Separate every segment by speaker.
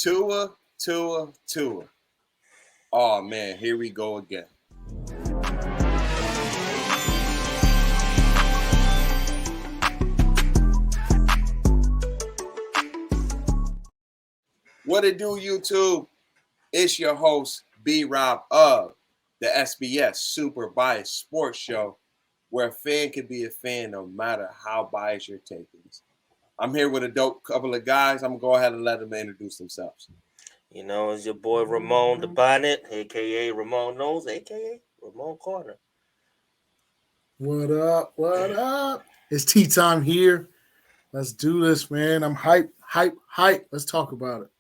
Speaker 1: Tua. Oh, man, here we go again. What it do, YouTube? It's your host, B-Rob of the SBS Super Biased Sports Show, where a fan can be a fan no matter how biased your take is. I'm here with a dope couple of guys. I'm going to go ahead and let them introduce themselves.
Speaker 2: You know, it's your boy Ramon the Bonnet, a.k.a. Ramon Nose, a.k.a. Ramon Carter.
Speaker 3: What up? It's tea time here. Let's do this, man. I'm hype. Let's talk about it.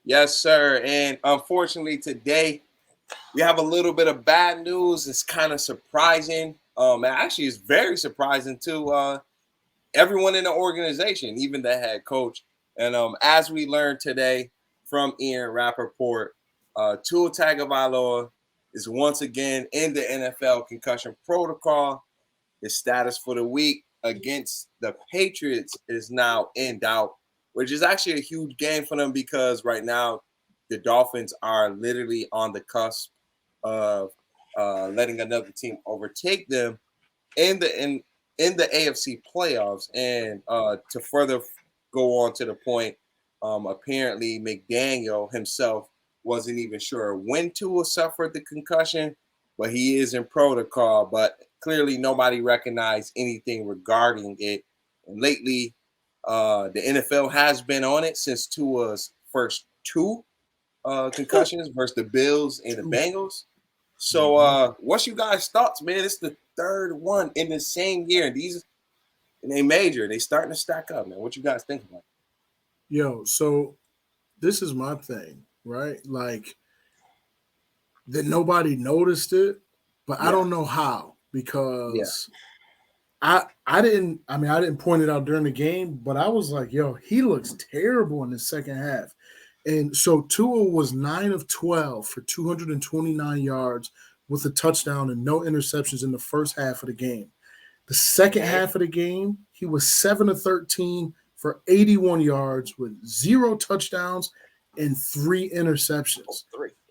Speaker 1: Yes, sir. And unfortunately, today we have a little bit of bad news. It's kind of surprising. Actually, it's very surprising to everyone in the organization, even the head coach. And as we learned today from Ian Rappaport, Tua Tagovailoa is once again in the NFL concussion protocol. His status for the week against the Patriots is now in doubt, which is actually a huge game for them because right now the Dolphins are literally on the cusp of letting another team overtake them in the AFC playoffs. And to further go on to the point, apparently McDaniel himself wasn't even sure when Tua suffered the concussion, but he is in protocol. But clearly nobody recognized anything regarding it. And lately, the NFL has been on it since Tua's first two concussions versus the Bills and the Bengals. So what's you guys' thoughts, man? It's the third one in the same year. And they major. They starting to stack up, man. What you guys think about it?
Speaker 3: Yo, so this is my thing, right? Like that nobody noticed it, but I don't know how because I didn't point it out during the game, but I was like, yo, he looks terrible in the second half. And so Tua was 9 of 12 for 229 yards with a touchdown and no interceptions in the first half of the game. The second half of the game, he was 7 of 13 for 81 yards with 0 touchdowns and 3 interceptions.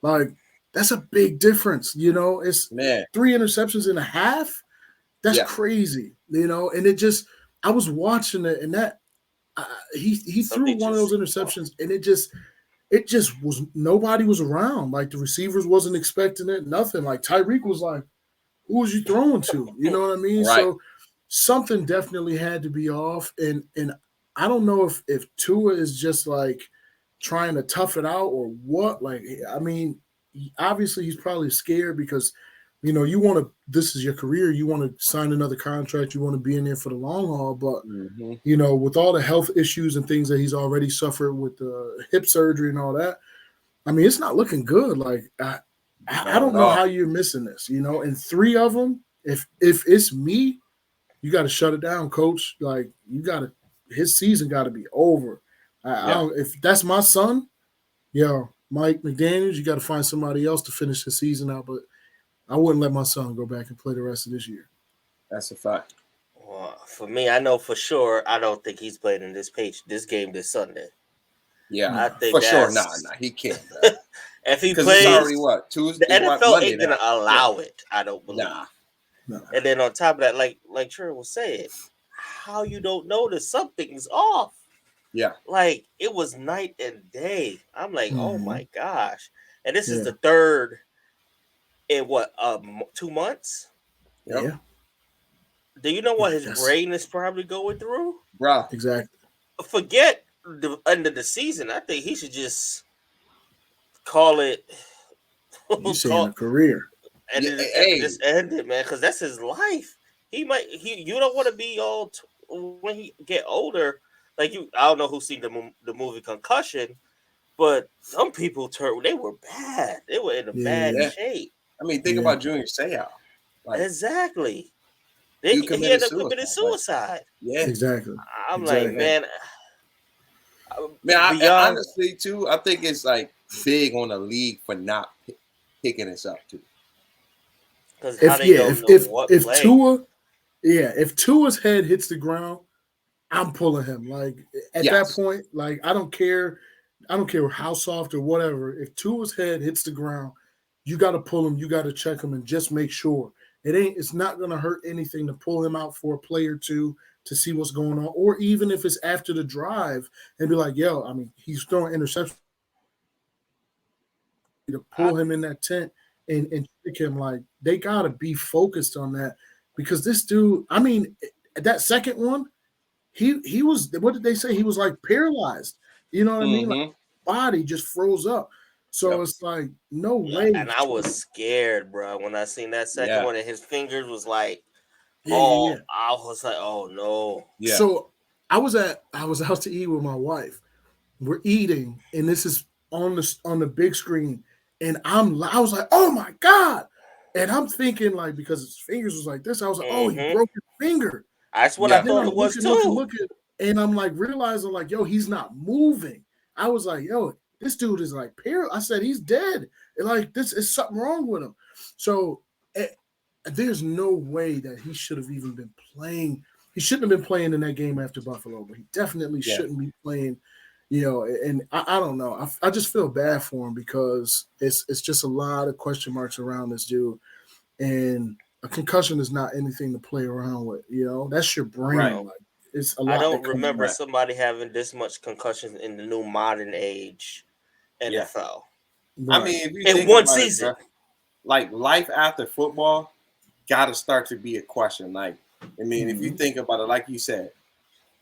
Speaker 3: Like, that's a big difference, you know? It's 3 interceptions in a half. That's crazy, you know? And it just – I was watching it, and that he threw one of those interceptions, and it just was – nobody was around. Like, the receivers wasn't expecting it, nothing. Like, Tyreek was like, who was you throwing to? You know what I mean?
Speaker 1: Right.
Speaker 3: So something definitely had to be off, and I don't know if Tua is just like trying to tough it out or what. Like, I mean, obviously he's probably scared because, you know, you want to – this is your career. You want to sign another contract. You want to be in there for the long haul. But, you know, with all the health issues and things that he's already suffered with the hip surgery and all that, I mean, it's not looking good. Like, I don't know how you're missing this, you know. And 3 of them, if it's me, you got to shut it down, coach. Like, you got to – his season got to be over. If that's my son, Mike McDaniel, you got to find somebody else to finish the season out. But I wouldn't let my son go back and play the rest of this year.
Speaker 1: That's a fact.
Speaker 2: Well, for me, I know for sure I don't think he's playing in this game this Sunday.
Speaker 1: Yeah,
Speaker 2: I think
Speaker 1: for sure. Nah, he can't.
Speaker 2: If he
Speaker 1: plays,
Speaker 2: it's
Speaker 1: already what Tuesday?
Speaker 2: The NFL
Speaker 1: Monday
Speaker 2: ain't gonna allow it. I don't believe.
Speaker 3: Nah.
Speaker 2: And then on top of that, like Trey was saying, how you don't notice something's off?
Speaker 1: Yeah,
Speaker 2: like it was night and day. I'm like, oh my gosh! And this is the third in what 2 months?
Speaker 3: Yeah.
Speaker 2: Do you know what his brain is probably going through,
Speaker 1: bro?
Speaker 3: Exactly.
Speaker 2: Forget the end of the season. I think he should just call it.
Speaker 3: You saying a career?
Speaker 2: And just end it, man, because that's his life. You don't want to be all when he get older. Like I don't know who's seen the movie Concussion, but some people they were bad. They were in a bad shape.
Speaker 1: I mean, think about Junior Seau.
Speaker 2: Like, exactly. He ended up committing suicide.
Speaker 1: Yeah,
Speaker 3: exactly.
Speaker 2: I'm like, man.
Speaker 1: I honestly too, I think it's like big on the league for not picking this up too.
Speaker 3: If Tua's head hits the ground, I'm pulling him. Like at that point, like I don't care I don't care how soft or whatever. If Tua's head hits the ground, you got to pull him. You got to check him and just make sure it's not going to hurt anything to pull him out for a play or two to see what's going on, or even if it's after the drive and be like, yo, I mean, he's throwing interception to pull him in that tent and trick him. Like, they got to be focused on that because this dude, I mean, that second one, he was, what did they say? He was like paralyzed. You know what I mean? Like, body just froze up. So it's like, no way.
Speaker 2: And I was scared, bro, when I seen that second one and his fingers was like, I was like, oh no.
Speaker 3: Yeah. So I was out to eat with my wife. We're eating, and this is on the big screen, and I was like, oh my God. And I'm thinking, like, because his fingers was like this, I was like, oh, he broke his finger.
Speaker 2: That's what I thought it was too.
Speaker 3: And I'm like realizing, like, yo, he's not moving. I was like, yo, this dude is like I said, he's dead. And like, this is something wrong with him. So there's no way that he should have even been playing. He shouldn't have been playing in that game after Buffalo, but he definitely shouldn't be playing, you know. And I don't know. I just feel bad for him because it's just a lot of question marks around this dude. And a concussion is not anything to play around with, you know. That's your brain.
Speaker 2: Right.
Speaker 3: Like, it's a lot.
Speaker 2: I don't remember somebody having this much concussions in the new modern age NFL.
Speaker 1: Right. I mean, if you
Speaker 2: in one season,
Speaker 1: it, like life after football got to start to be a question. Like, I mean, if you think about it, like you said,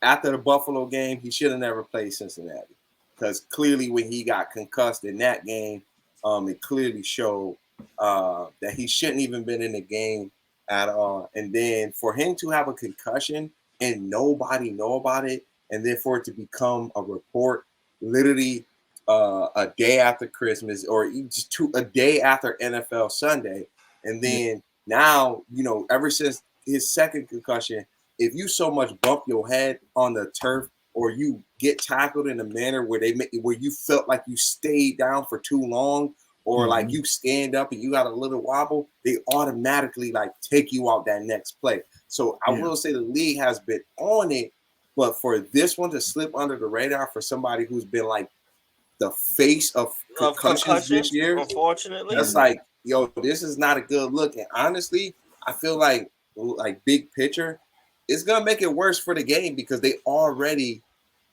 Speaker 1: after the Buffalo game, he should have never played Cincinnati because clearly when he got concussed in that game, it clearly showed that he shouldn't even been in the game at all. And then for him to have a concussion and nobody know about it, and then for it to become a report literally a day after Christmas or just a day after NFL Sunday, and then now, you know, ever since his second concussion, if you so much bump your head on the turf or you get tackled in a manner where where you felt like you stayed down for too long, or like you stand up and you got a little wobble, they automatically like take you out that next play. So I will say the league has been on it, but for this one to slip under the radar for somebody who's been like the face of concussions this year,
Speaker 2: unfortunately,
Speaker 1: that's like, yo, this is not a good look. And honestly, I feel like big picture, it's gonna make it worse for the game because they already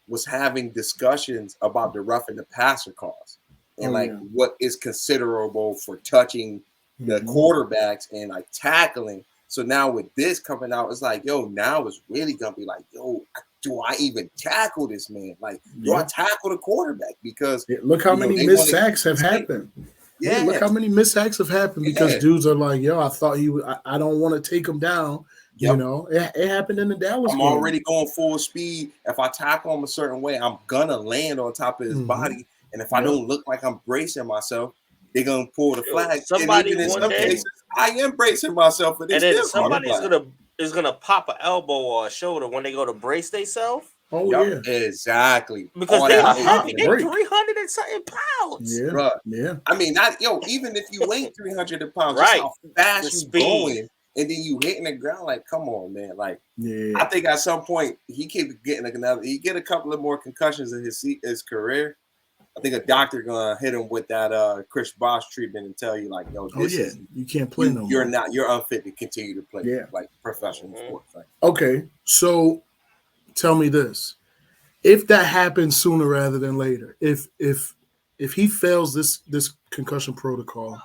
Speaker 1: was having discussions about the roughing the passer calls and what is considerable for touching the quarterbacks and like tackling. So now with this coming out, it's like, yo, now it's really gonna be like, yo, do I even tackle this man? Like, do I tackle the quarterback? Because
Speaker 3: look how many missed sacks have happened. Yeah, look how many missed sacks have happened because dudes are like, yo, I thought I don't want to take him down. You know, it happened in the Dallas game.
Speaker 1: Already going full speed. If I tackle him a certain way, I'm gonna land on top of his body. And if I don't look like I'm bracing myself, they're gonna pull the flag.
Speaker 2: Somebody
Speaker 1: and even in some cases, I am bracing myself,
Speaker 2: and then somebody's gonna pop an elbow or a shoulder when they go to brace themselves.
Speaker 3: Oh yeah,
Speaker 1: exactly.
Speaker 2: Because they're heavy. They're 300 and something pounds.
Speaker 3: Yeah, yeah.
Speaker 1: I mean, even if you weigh 300 pounds,
Speaker 2: right?
Speaker 1: How fast you going, and then you hitting the ground. Like, come on, man. Like, I think at some point he keep getting he get a couple of more concussions in his career. I think a doctor gonna hit him with that Chris Bosh treatment and tell you like, yo,
Speaker 3: you can't play no more.
Speaker 1: You're unfit to continue to play like professional sports. Like,
Speaker 3: okay, so tell me this: if that happens sooner rather than later, if he fails this concussion protocol,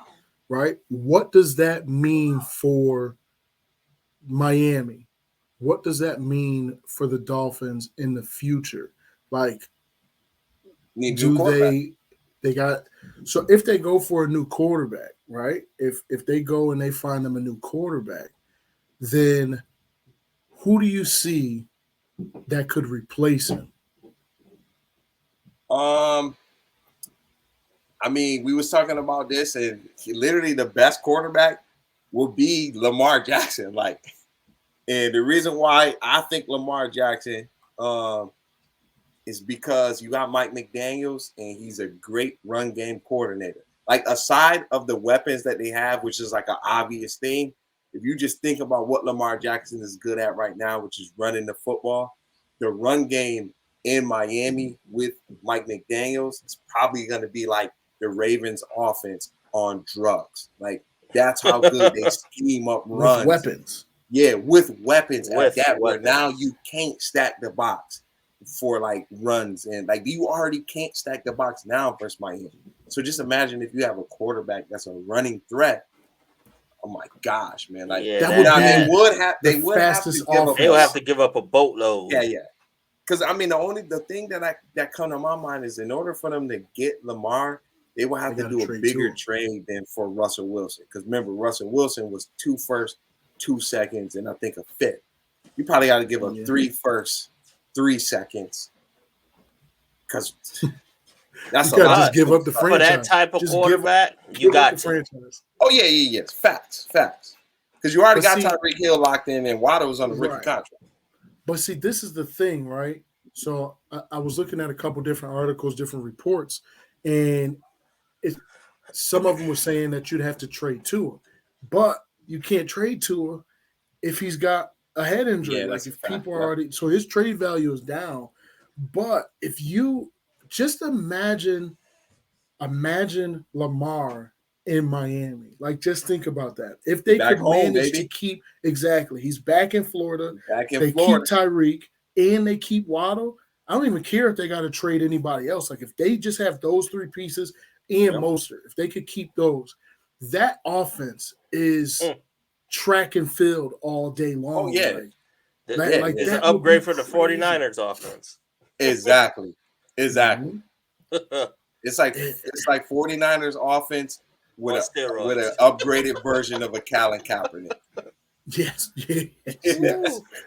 Speaker 3: right? What does that mean for Miami? What does that mean for the Dolphins in the future? Like, they got, so if they go for a new quarterback, right? If they go and they find them a new quarterback, then who do you see that could replace him?
Speaker 1: I mean, we was talking about this, and literally the best quarterback will be Lamar Jackson. Like, and the reason why I think Lamar Jackson is because you got Mike McDaniels, and he's a great run game coordinator. Like, aside of the weapons that they have, which is like an obvious thing, if you just think about what Lamar Jackson is good at right now, which is running the football, the run game in Miami with Mike McDaniels, it's probably going to be like the Ravens offense on drugs. Like that's how good they scheme up runs.
Speaker 3: With weapons.
Speaker 1: Yeah, with weapons
Speaker 2: With
Speaker 1: at that, where
Speaker 2: weapons.
Speaker 1: now you can't stack the box for like runs, and like you already can't stack the box now versus Miami. So just imagine if you have a quarterback that's a running threat. Oh my gosh, man! Like
Speaker 2: Yeah,
Speaker 3: that would be
Speaker 1: they would have to
Speaker 3: fastest
Speaker 1: give up.
Speaker 3: offense.
Speaker 2: They would have to give up a boatload.
Speaker 1: Yeah. Because I mean, the thing that come to my mind is in order for them to get Lamar, they will have to do a bigger trade than for Russell Wilson. Because remember, Russell Wilson was 2 firsts, 2 seconds, and I think a fifth. You probably got to give up 3 firsts, 3 seconds. Because that's
Speaker 3: you
Speaker 1: a lot.
Speaker 3: Just give up the franchise.
Speaker 2: For that type of quarterback, you got to.
Speaker 3: Franchise.
Speaker 1: Oh, yeah. Facts. Because you already got Tyreek Hill locked in, and Waddle was on the rookie contract.
Speaker 3: But see, this is the thing, right? So I was looking at a couple different articles, different reports, and some of them were saying that you'd have to trade Tua, but you can't trade Tua if he's got a head injury.
Speaker 1: Yeah,
Speaker 3: like if people are already, so his trade value is down. But if you just imagine Lamar in Miami, like just think about that. If they could manage to keep he's back in Florida. They keep Tyreek and they keep Waddle. I don't even care if they got to trade anybody else. Like if they just have those 3 pieces and Mostert, if they could keep those, that offense is track and field all day long.
Speaker 1: Oh yeah,
Speaker 2: it's an upgrade for the 49ers offense.
Speaker 1: Exactly. Mm-hmm. It's like 49ers offense with an upgraded version of a Colin Kaepernick.
Speaker 3: Yes.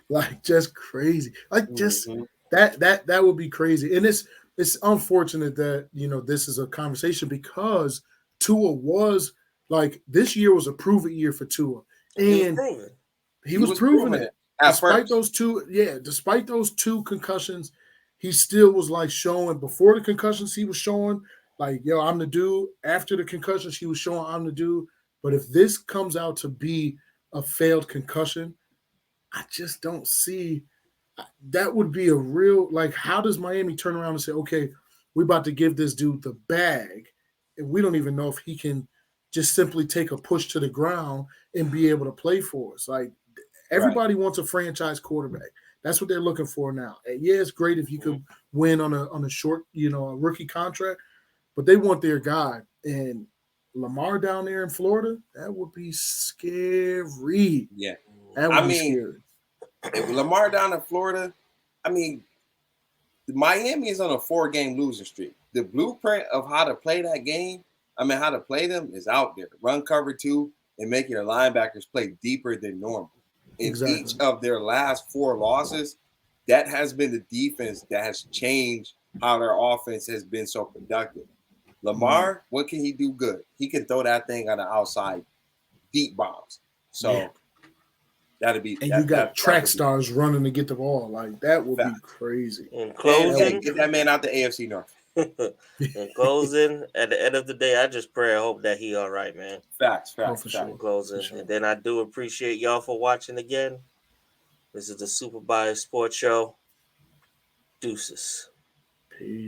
Speaker 3: Like just crazy. Like just that would be crazy. And it's unfortunate that this is a conversation because Tua was like this year was a prove it year for Tua. And he was proving it. Despite those 2 concussions, he still was like showing before the concussions, he was showing like, yo, I'm the dude. After the concussions, he was showing I'm the dude. But if this comes out to be a failed concussion, I just don't see that would be a real, like, how does Miami turn around and say, okay, we're about to give this dude the bag, and we don't even know if he can just simply take a push to the ground and be able to play for us. Like, everybody wants a franchise quarterback. That's what they're looking for now. And yeah, it's great if you could win on a short, a rookie contract, but they want their guy. And Lamar down there in Florida, that would be scary.
Speaker 1: Yeah.
Speaker 3: That would be scary.
Speaker 1: If Lamar down in Florida, I mean, Miami is on a 4-game losing streak. The blueprint of how to play that game, how to play them is out there. Run cover 2 and make your linebackers play deeper than normal. In each of their last 4 losses, that has been the defense that has changed how their offense has been so productive. Lamar, what can he do good? He can throw that thing on the outside, deep bombs. So that'd be.
Speaker 3: And you got track stars running to get the ball. Like that would be crazy.
Speaker 2: In closing,
Speaker 1: get that man out the AFC North.
Speaker 2: In closing, at the end of the day, I just pray and hope that he all right, man.
Speaker 1: Facts.
Speaker 2: Sure. In closing, and then I do appreciate y'all for watching again. This is the Super Bias Sports Show. Deuces.
Speaker 3: Peace.